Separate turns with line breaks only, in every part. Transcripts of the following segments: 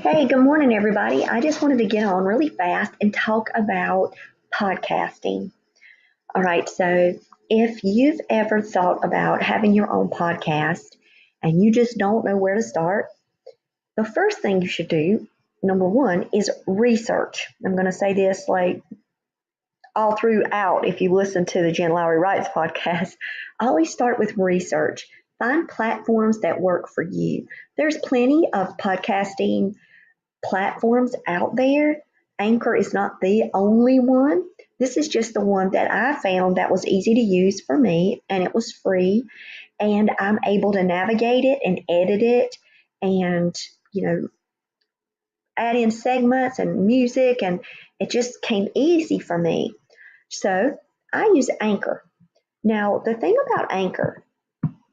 Hey, good morning, everybody. I just wanted to get on really fast and talk about podcasting. All right, so if you've ever thought about having your own podcast and you just don't know where to start, the first thing you should do, number one, is research. I'm going to say this like all throughout. If you listen to the Jen Lowry Writes podcast, always start with research. Find platforms that work for you. There's plenty of podcasting platforms out there. Anchor is not the only one. This is just the one that I found that was easy to use for me, and it was free, and I'm able to navigate it and edit it and, add in segments and music, and it just came easy for me. So I use Anchor. Now, the thing about Anchor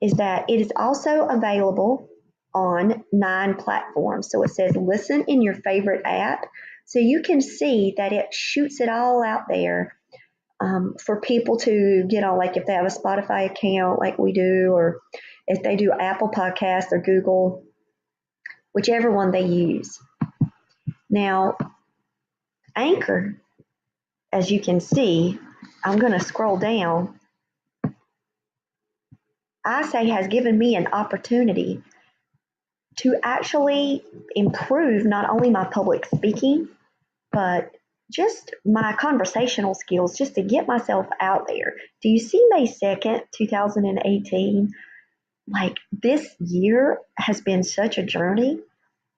is that it is also available on 9 platforms. So it says listen in your favorite app. So you can see that it shoots it all out there for people to get on, like if they have a Spotify account like we do, or if they do Apple Podcasts or Google, whichever one they use. Now, Anchor, as you can see, I'm going to scroll down. I say has given me an opportunity to actually improve not only my public speaking, but just my conversational skills, just to get myself out there. Do you see May 2nd, 2018? Like, this year has been such a journey.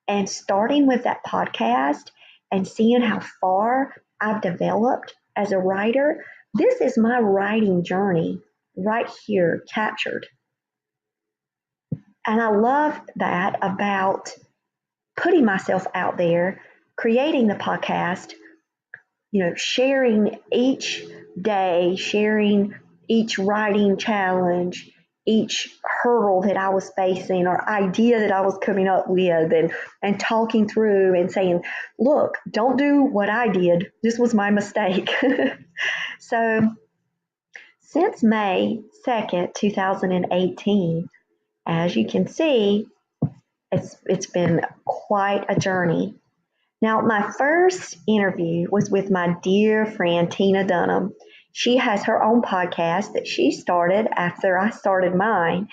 And starting with that podcast and seeing how far I've developed as a writer, this is my writing journey right here captured. And I love that about putting myself out there, creating the podcast, sharing each day, sharing each writing challenge, each hurdle that I was facing or idea that I was coming up with, and talking through and saying, look, don't do what I did. This was my mistake. So since May 2nd, 2018, as you can see, it's been quite a journey. Now, my first interview was with my dear friend, Tina Dunham. She has her own podcast that she started after I started mine,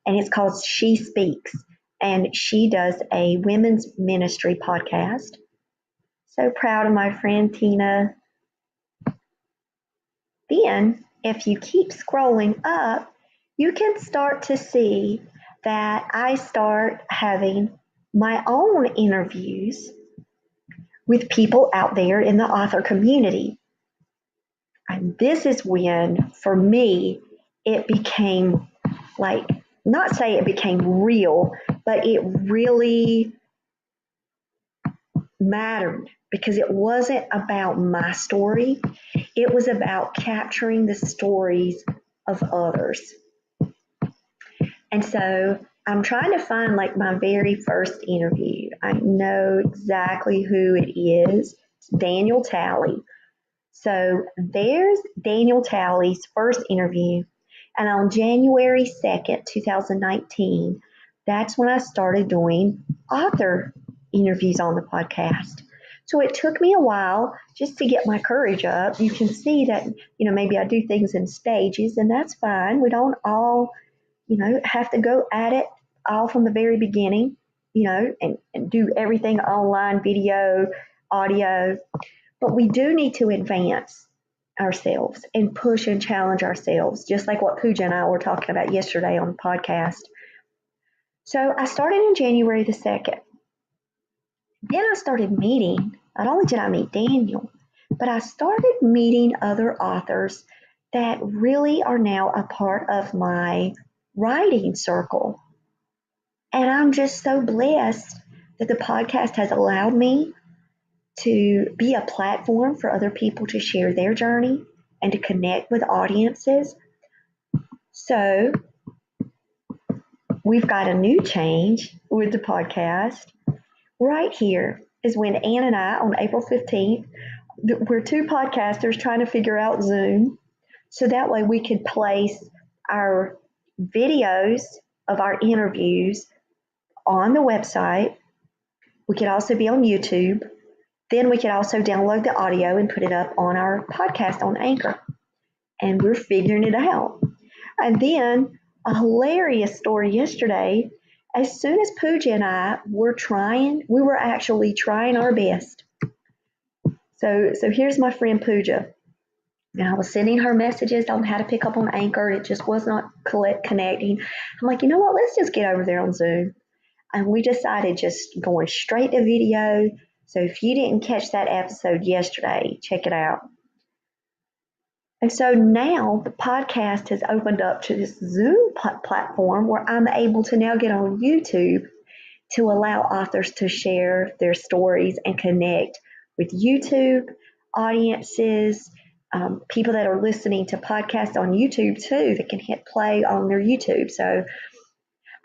and it's called She Speaks, and she does a women's ministry podcast. So proud of my friend Tina. Then, if you keep scrolling up, you can start to see that I start having my own interviews with people out there in the author community. And this is when, for me, it became not say it became real, but it really mattered, because it wasn't about my story. It was about capturing the stories of others. And so I'm trying to find my very first interview. I know exactly who it is. It's Daniel Talley. So there's Daniel Talley's first interview. And on January 2nd, 2019, that's when I started doing author interviews on the podcast. So it took me a while just to get my courage up. You can see that, maybe I do things in stages, and that's fine. We don't all, have to go at it all from the very beginning, and do everything online, video, audio. But we do need to advance ourselves and push and challenge ourselves, just like what Pooja and I were talking about yesterday on the podcast. So I started in January the 2nd. Then I started meeting, not only did I meet Daniel, but I started meeting other authors that really are now a part of my writing circle. And I'm just so blessed that the podcast has allowed me to be a platform for other people to share their journey and to connect with audiences. So we've got a new change with the podcast. Right here is when Ann and I, on April 15th, we're 2 podcasters trying to figure out Zoom, so that way we could place our videos of our interviews on the website, We could also be on YouTube. Then we could also download the audio and put it up on our podcast on Anchor. And we're figuring it out. And then a hilarious story yesterday. As soon as Pooja and I were we were actually trying our best. So here's my friend Pooja. And I was sending her messages on how to pick up on Anchor. It just was not connecting. I'm like, you know what? Let's just get over there on Zoom. And we decided just going straight to video. So if you didn't catch that episode yesterday, check it out. And so now the podcast has opened up to this Zoom platform where I'm able to now get on YouTube to allow authors to share their stories and connect with YouTube audiences, people that are listening to podcasts on YouTube too, that can hit play on their YouTube. So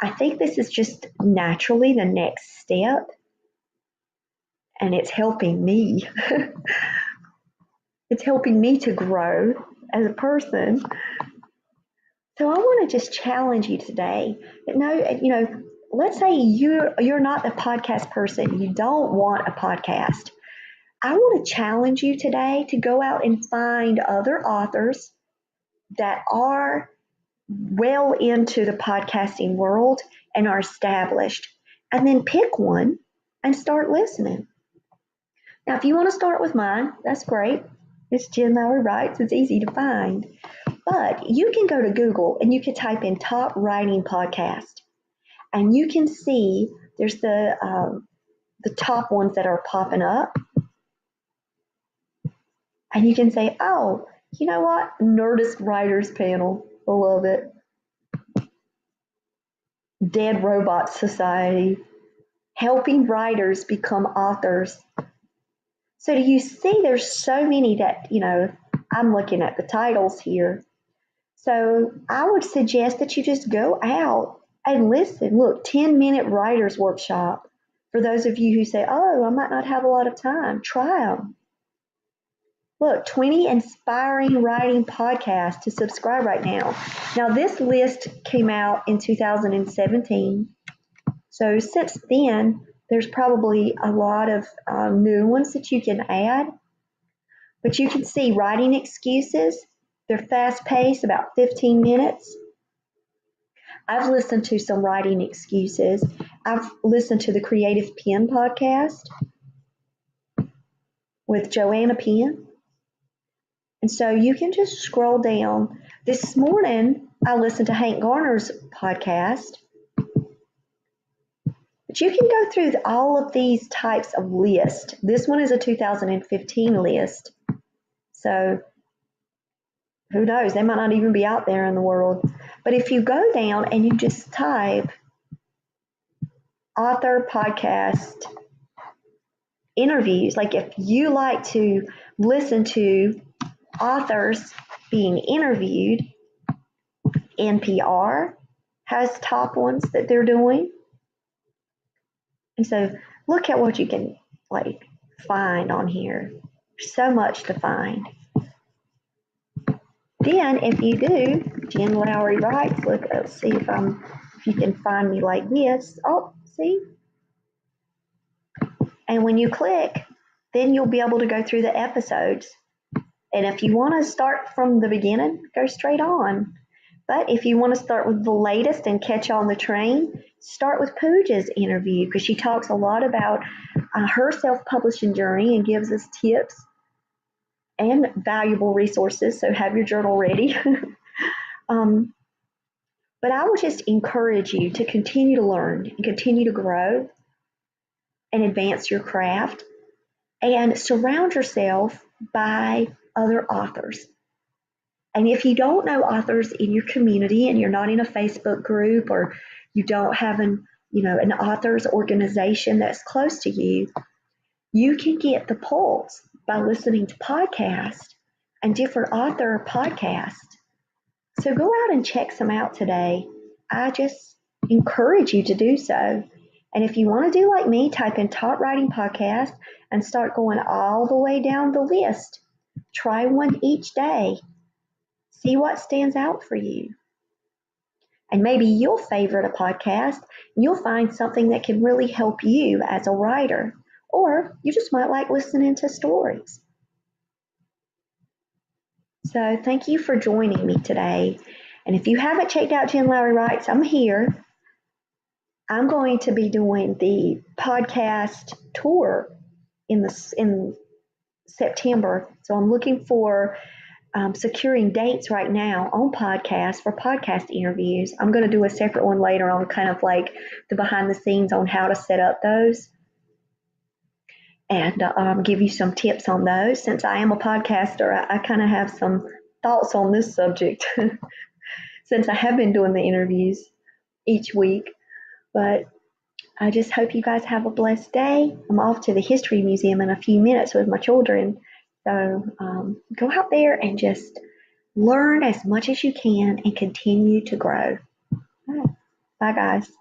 I think this is just naturally the next step, and it's helping me. It's helping me to grow as a person. So I want to just challenge you today. Let's say you're not a podcast person. You don't want a podcast. I want to challenge you today to go out and find other authors that are well into the podcasting world and are established, and then pick one and start listening. Now, if you want to start with mine, that's great. It's Jen Lowry Writes. It's easy to find. But you can go to Google and you can type in top writing podcast, and you can see there's the top ones that are popping up. And you can say, oh, you know what? Nerdist Writers Panel. I love it. Dead Robot Society. Helping writers become authors. So do you see there's so many that, I'm looking at the titles here. So I would suggest that you just go out and listen. Look, 10-minute writers workshop. For those of you who say, oh, I might not have a lot of time, try them. Look, 20 inspiring writing podcasts to subscribe right now. Now, this list came out in 2017. So since then, there's probably a lot of new ones that you can add. But you can see Writing Excuses. They're fast-paced, about 15 minutes. I've listened to some Writing Excuses. I've listened to the Creative Pen podcast with Joanna Penn. And so you can just scroll down. This morning, I listened to Hank Garner's podcast. But you can go through all of these types of lists. This one is a 2015 list. So who knows? They might not even be out there in the world. But if you go down and you just type author podcast interviews, like if you like to listen to authors being interviewed, NPR has top ones that they're doing. And so look at what you can find on here. There's so much to find. Then if you do, Jen Lowry Writes, let's see if you can find me like this. Oh, see? And when you click, then you'll be able to go through the episodes. And if you want to start from the beginning, go straight on. But if you want to start with the latest and catch on the train, start with Pooja's interview, because she talks a lot about her self-publishing journey and gives us tips and valuable resources. So have your journal ready. But I would just encourage you to continue to learn and continue to grow and advance your craft, and surround yourself by other authors. And if you don't know authors in your community and you're not in a Facebook group, or you don't have an authors organization that's close to you, you can get the pulse by listening to podcasts and different author podcasts. So go out and check some out today. I just encourage you to do so. And if you want to do like me, type in Top Writing Podcast and start going all the way down the list. Try one each day. See what stands out for you. And maybe you'll favorite a podcast and you'll find something that can really help you as a writer. Or you just might like listening to stories. So thank you for joining me today. And if you haven't checked out Jen Lowry Writes, I'm here. I'm going to be doing the podcast tour in September. So I'm looking for securing dates right now on podcasts for podcast interviews. I'm going to do a separate one later on, kind of like the behind the scenes on how to set up those and give you some tips on those. Since I am a podcaster, I kind of have some thoughts on this subject since I have been doing the interviews each week. But I just hope you guys have a blessed day. I'm off to the History Museum in a few minutes with my children. So go out there and just learn as much as you can and continue to grow. All right. Bye, guys.